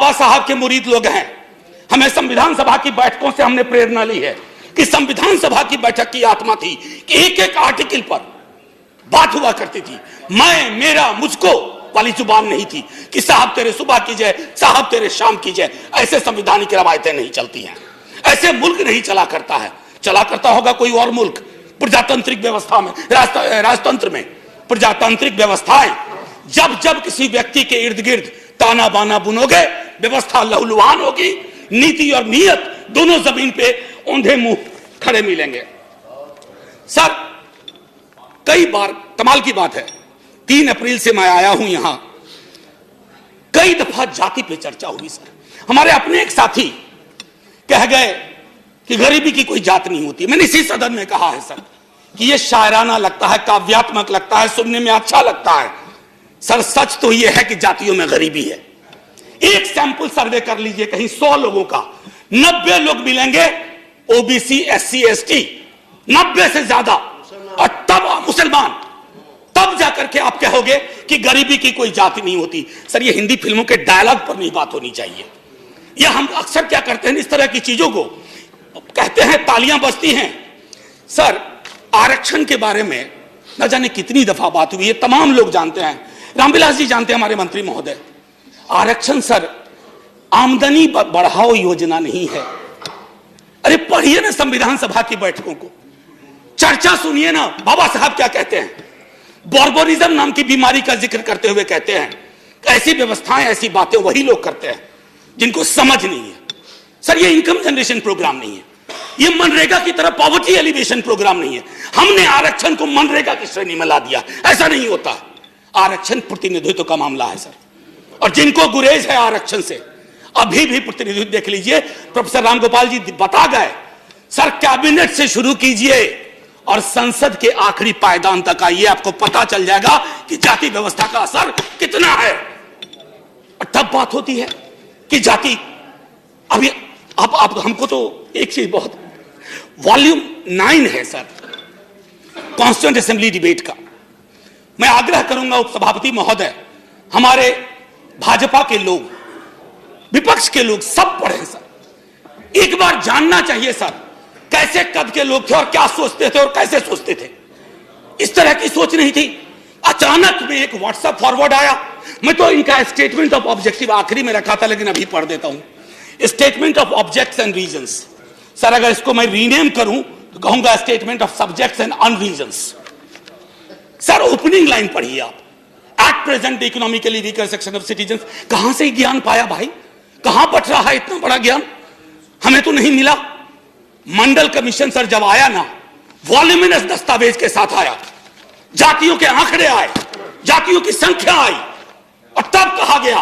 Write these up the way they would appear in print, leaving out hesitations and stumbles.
बाबा साहब के मुरीद लोग हैं। हमें संविधान सभा की बैठकों से हमने प्रेरणा ली है कि संविधान सभा की बैठक की आत्मा थी कि एक एक आर्टिकल पर बात हुआ करती थी। मैं, मेरा, मुझको वाली जुबान नहीं थी कि साहब तेरे सुबह की जय, साहब तेरे शाम की जय। ऐसे संविधानिक रवायतें नहीं चलती हैं, ऐसे मुल्क नहीं चला करता है। चला करता होगा कोई और मुल्क प्रजातांत्रिक व्यवस्था में, राजतंत्र में। प्रजातांत्रिक व्यवस्थाएं जब जब किसी व्यक्ति के इर्द गिर्द ताना बाना बुनोगे, व्यवस्था लहूलुहान होगी, नीति और नीयत दोनों जमीन पे औंधे मुंह खड़े मिलेंगे। सर, कई बार कमाल की बात है, 3 अप्रैल से मैं आया हूं यहां, कई दफा जाति पे चर्चा हुई। सर, हमारे अपने एक साथी कह गए कि गरीबी की कोई जात नहीं होती। मैंने इसी सदन में कहा है सर कि यह शायराना लगता है, काव्यात्मक लगता है, सुनने में अच्छा लगता है। सर, सच तो यह है कि जातियों में गरीबी है। एक सैंपल सर्वे कर लीजिए कहीं 100 लोगों का, 90 लोग मिलेंगे ओबीसी, एससी, एसटी, 90 से ज्यादा, और तब मुसलमान, तब जाकर के आप कहोगे कि गरीबी की कोई जाति नहीं होती। सर, ये हिंदी फिल्मों के डायलॉग पर नहीं बात होनी चाहिए। यह हम अक्सर क्या करते हैं, इस तरह की चीजों को कहते हैं, तालियां बजती हैं। सर, आरक्षण के बारे में न जाने कितनी दफा बात हुई है, तमाम लोग जानते हैं, रामविलास जी जानते हैं, हमारे मंत्री महोदय। आरक्षण सर आमदनी बढ़ाओ योजना नहीं है। अरे पढ़िए ना संविधान सभा की बैठकों को, चर्चा सुनिए ना, बाबा साहब क्या कहते हैं। बॉर्बोरिज्म नाम की बीमारी का जिक्र करते हुए कहते हैं ऐसी व्यवस्थाएं, ऐसी बातें वही लोग करते हैं जिनको समझ नहीं है। सर, ये इनकम जनरेशन प्रोग्राम नहीं है, ये मनरेगा की तरह पॉवर्टी एलिवेशन प्रोग्राम नहीं है। हमने आरक्षण को मनरेगा की श्रेणी में ला दिया, ऐसा नहीं होता। आरक्षण प्रतिनिधित्व का मामला है सर, और जिनको गुरेज है आरक्षण से, अभी भी प्रतिनिधित्व देख लीजिए। प्रोफेसर रामगोपाल जी बता गए, सर कैबिनेट से शुरू कीजिए और संसद के आखिरी पायदान तक आइए, आपको पता चल जाएगा कि जाति व्यवस्था का असर कितना है। और तब बात होती है कि जाति, अभी आप हमको तो एक चीज बहुत, वॉल्यूम 9 है सर कॉन्स्टिट्यूएंट असेंबली डिबेट का। मैं आग्रह करूंगा उपसभापति महोदय, हमारे भाजपा के लोग, विपक्ष के लोग सब पढ़े सर। एक बार जानना चाहिए सर कैसे कद के लोग थे और क्या सोचते थे और कैसे सोचते थे। इस तरह की सोच नहीं थी। अचानक में एक व्हाट्सएप फॉरवर्ड आया। मैं तो इनका स्टेटमेंट ऑफ ऑब्जेक्टिव आखिरी में रखा था, लेकिन अभी पढ़ देता हूं। Statement of objects and reasons. Sir, अगर इसको मैं रीनेम करूं तो कहूंगा statement of subjects and unreasons. Sir, opening line पढ़िए आप। At present economically weaker section of citizens. कहां से ज्ञान पाया भाई, कहां बट रहा है इतना बड़ा ज्ञान, हमें तो नहीं मिला। मंडल कमीशन सर जब आया ना, वॉल्यूमिनस दस्तावेज के साथ आया, जातियों के आंकड़े आए, जातियों की संख्या आई, और तब कहा गया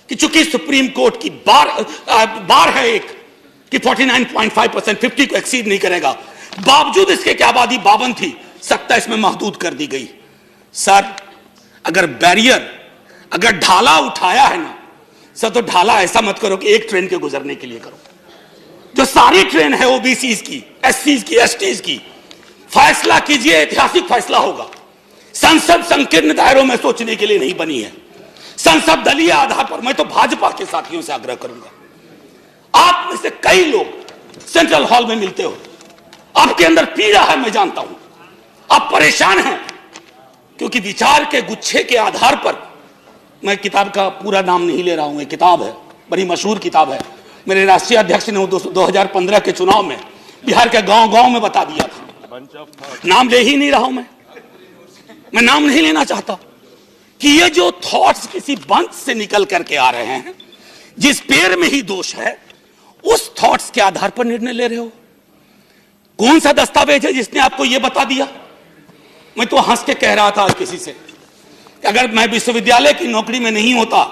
कि चूंकि सुप्रीम कोर्ट की बार है एक कि 49.5%, 50 को एक्सीड नहीं करेगा, बावजूद इसके कि आबादी 52 थी, 27 में महदूद कर दी गई। सर, अगर बैरियर, अगर ढाला उठाया है ना सर, तो ढाला ऐसा मत करो कि एक ट्रेन के गुजरने के लिए करो। जो सारी ट्रेन है ओबीसीज की, एससीज की, एसटीज की, फैसला कीजिए, ऐतिहासिक फैसला होगा। संसद संकीर्ण दायरों में सोचने के लिए नहीं बनी है। संसद दलीय आधार पर, मैं तो भाजपा के साथियों से आग्रह करूंगा, आप में से कई लोग सेंट्रल हॉल में मिलते हो, आपके अंदर पीड़ा है, मैं जानता हूं, आप परेशान हैं, क्योंकि विचार के गुच्छे के आधार पर, मैं किताब का पूरा नाम नहीं ले रहा हूं, एक किताब है, बड़ी मशहूर किताब है, मेरे राष्ट्रीय अध्यक्ष ने 2015 के चुनाव में बिहार के गांव-गांव में बता दिया था। नाम ले ही नहीं रहा हूं मैं नाम नहीं लेना चाहता, कि ये जो थॉट्स किसी बंच से निकल करके आ रहे हैं, जिस पेड़ में ही दोष है, उस थॉट्स के आधार पर निर्णय ले रहे हो। कौन सा दस्तावेज है जिसने आपको यह बता दिया? मैं तो हंस के कह रहा था किसी से कि अगर मैं विश्वविद्यालय की नौकरी में नहीं होता,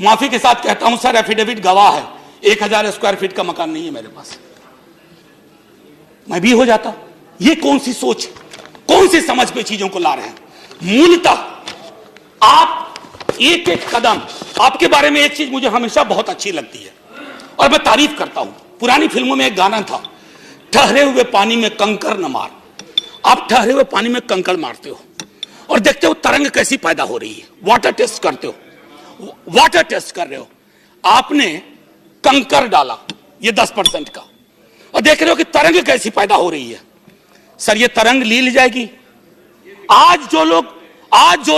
माफी के साथ कहता हूं सर, एफिडेविट गवाह है, 1000 स्क्वायर फीट का मकान नहीं है मेरे पास, मैं भी हो जाता। ये कौन सी सोच, कौन सी समझ पे चीजों को ला रहे हैं? मूलतः आप एक एक कदम, आपके बारे में एक चीज मुझे हमेशा बहुत अच्छी लगती है और मैं तारीफ करता हूं। पुरानी फिल्मों में एक गाना था, ठहरे हुए पानी में कंकड़ न मार। आप ठहरे हुए पानी में कंकड़ मारते हो और देखते हो तरंग कैसी पैदा हो रही है, वाटर टेस्ट करते हो, वाटर टेस्ट कर रहे हो। आपने कंकर डाला ये 10% का, और देख रहे हो कि तरंग कैसी पैदा हो रही है। सर ये तरंग ली जाएगी। आज जो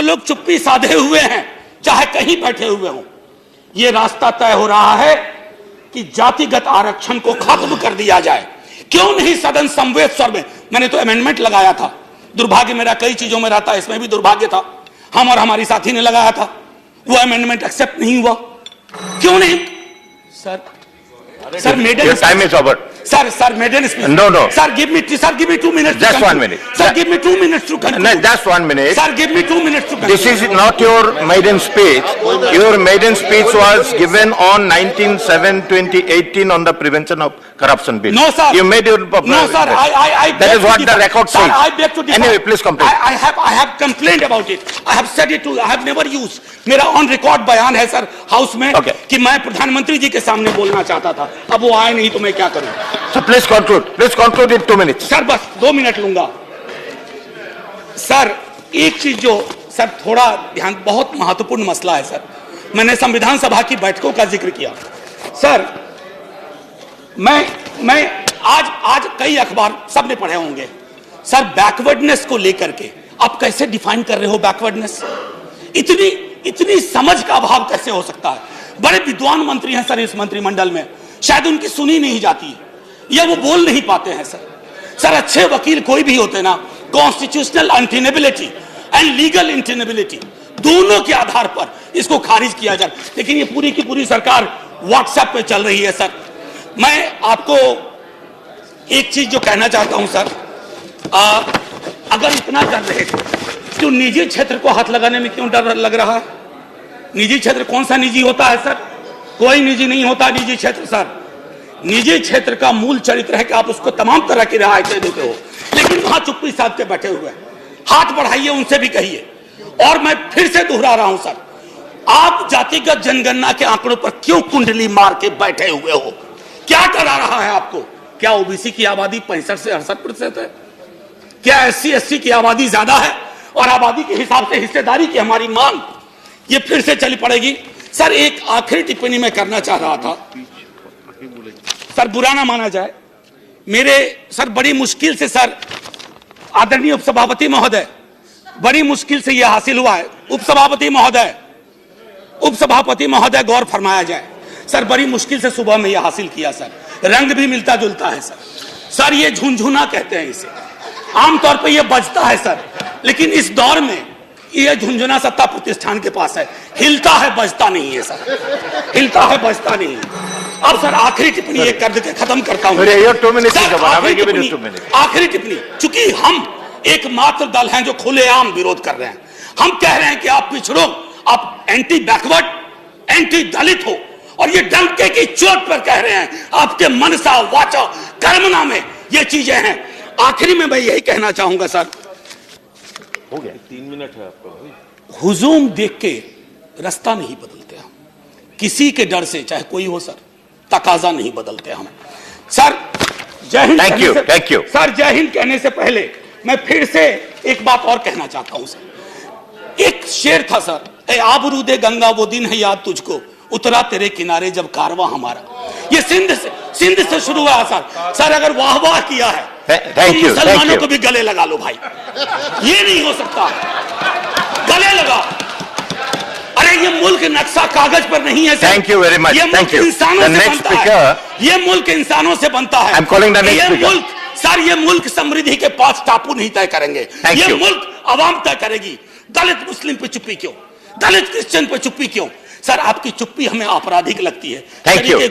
लोग चुप्पी साधे हुए हैं, चाहे कहीं बैठे हुए हों, ये रास्ता तय हो रहा है कि जातिगत आरक्षण को खत्म कर दिया जाए। क्यों नहीं सदन समवेत स्वर में? मैंने तो अमेंडमेंट लगाया था। दुर्भाग्य मेरा कई चीजों में रहता है, इसमें भी दुर्भाग्य था। हम और हमारी साथी ने लगाया था, वो अमेंडमेंट एक्सेप्ट नहीं हुआ। क्यों नहीं? Sir maiden time is over. Sir, maiden speech. No. Sir, give me 2 minutes. Just 1 minute. Sir, give me 2 minutes to conclude. No, just 1 minute. Sir, give me 2 minutes to conclude. This is not your maiden speech. Your maiden speech was given on 19/7/2018 on the Prevention of Corruption Bill. No, sir. You made your... No, sir. I that is what the record says. Sir, I beg to differ. Anyway, please complain. I have complained about it. I have said it to. I have never used. मेरा on record बयान है sir house में कि मैं प्रधानमंत्री जी के सामने बोलना चाहता था। अब वो आए नहीं तो मैं क्या करूं? So please conclude in 2 minutes. Sir बस 2 मिनट लूंगा। सर एक चीज जो सर थोड़ा ध्यान, बहुत महत्वपूर्ण मसला है सर। मैंने संविधान सभा की बैठकों का जिक्र किया सर। मैं आज कई अखबार सबने पढ़े होंगे सर, बैकवर्डनेस को लेकर के आप कैसे डिफाइन कर रहे हो बैकवर्डनेस? इतनी समझ का अभाव कैसे हो सकता है? बड़े विद्वान मंत्री हैं सर इस मंत्रिमंडल में, शायद उनकी सुनी नहीं जाती है या वो बोल नहीं पाते हैं सर। अच्छे वकील कोई भी होते ना, कॉन्स्टिट्यूशनल अनटेनेबिलिटी एंड लीगल इंटेनेबिलिटी दोनों के आधार पर इसको खारिज किया जाए, लेकिन ये पूरी की पूरी सरकार व्हाट्सएप पे चल रही है सर। मैं आपको एक चीज जो कहना चाहता हूं सर, अगर इतना कर रहे थे तो निजी क्षेत्र को हाथ लगाने में क्यों डर लग रहा है? निजी क्षेत्र कौन सा निजी होता है सर? कोई निजी नहीं होता निजी क्षेत्र सर। निजी क्षेत्र का मूल चरित्र है कि आप उसको तमाम तरह की रियायतें देते हो, लेकिन वहां चुप्पी साध के बैठे हुए हैं। हाथ बढ़ाइए, उनसे भी कहिए। और मैं फिर से दोहरा रहा हूं सर, आप जातिगत जनगणना के आंकड़ों पर क्यों कुंडली मार के बैठे हुए हो? क्या डरा रहा है आपको? क्या ओबीसी की आबादी 65 से 68% है? क्या SC ST की आबादी ज्यादा है और आबादी के हिसाब से हिस्सेदारी की हमारी मांग ये फिर से चली पड़ेगी? सर एक आखिरी टिप्पणी मैं करना चाह रहा था सर, बुरा ना माना जाए मेरे सर, बड़ी मुश्किल से सर आदरणीय उपसभापति महोदय, बड़ी मुश्किल से यह हासिल हुआ है। उपसभापति महोदय गौर फरमाया जाए सर, बड़ी मुश्किल से सुबह में यह हासिल किया सर। रंग भी मिलता जुलता है सर। ये झुनझुना कहते हैं इसे, आमतौर पर यह बजता है सर, लेकिन इस दौर में यह झुनझुना सत्ता प्रतिष्ठान के पास है, हिलता है बजता नहीं है सर, हिलता है बजता नहीं है। अब सर आखिरी टिप्पणी एक कर देकर खत्म करता हूं। आखिरी टिप्पणी, चूंकि हम एकमात्र दल हैं जो खुलेआम विरोध कर रहे हैं। हम कह रहे हैं कि आप पिछड़ो, आप एंटी बैकवर्ड, एंटी दलित हो, और ये डंके की चोट पर कह रहे हैं। आपके मनसा वाचा कर्मणा में ये चीजें हैं। आखिरी में मैं यही कहना चाहूंगा सर, हो गया 3 मिनट है आपका। हुजूम देख के रास्ता नहीं बदलते हम, किसी के डर से चाहे कोई हो सर, तकाजा नहीं बदलते हम सर। जय हिंद। Thank you sir. जय हिंद कहने से पहले मैं फिर से एक बात और कहना चाहता हूं सर। एक शेर था सर, ए आबरूदे गंगा वो दिन है याद तुझको, उतरा तेरे किनारे जब कारवा हमारा। ये सिंध से शुरू हुआ सर। अगर वाह वाह किया है तो मुसलमानों को भी गले लगा लो भाई, ये नहीं हो सकता, गले लगाओ। अरे ये मुल्क नक्शा कागज पर नहीं है sir. Thank you very much. ये मुल्क इंसानों से बनता है। ये मुल्क इंसानों से बनता है। ये मुल्क सर, ये मुल्क समृद्धि के 5 टापू नहीं तय करेंगे, ये मुल्क अवाम तय करेगी। दलित मुस्लिम पे चुप्पी क्यों? दलित क्रिश्चियन पे चुप्पी क्यों? सर आपकी चुप्पी हमें आपराधिक लगती है। Thank you.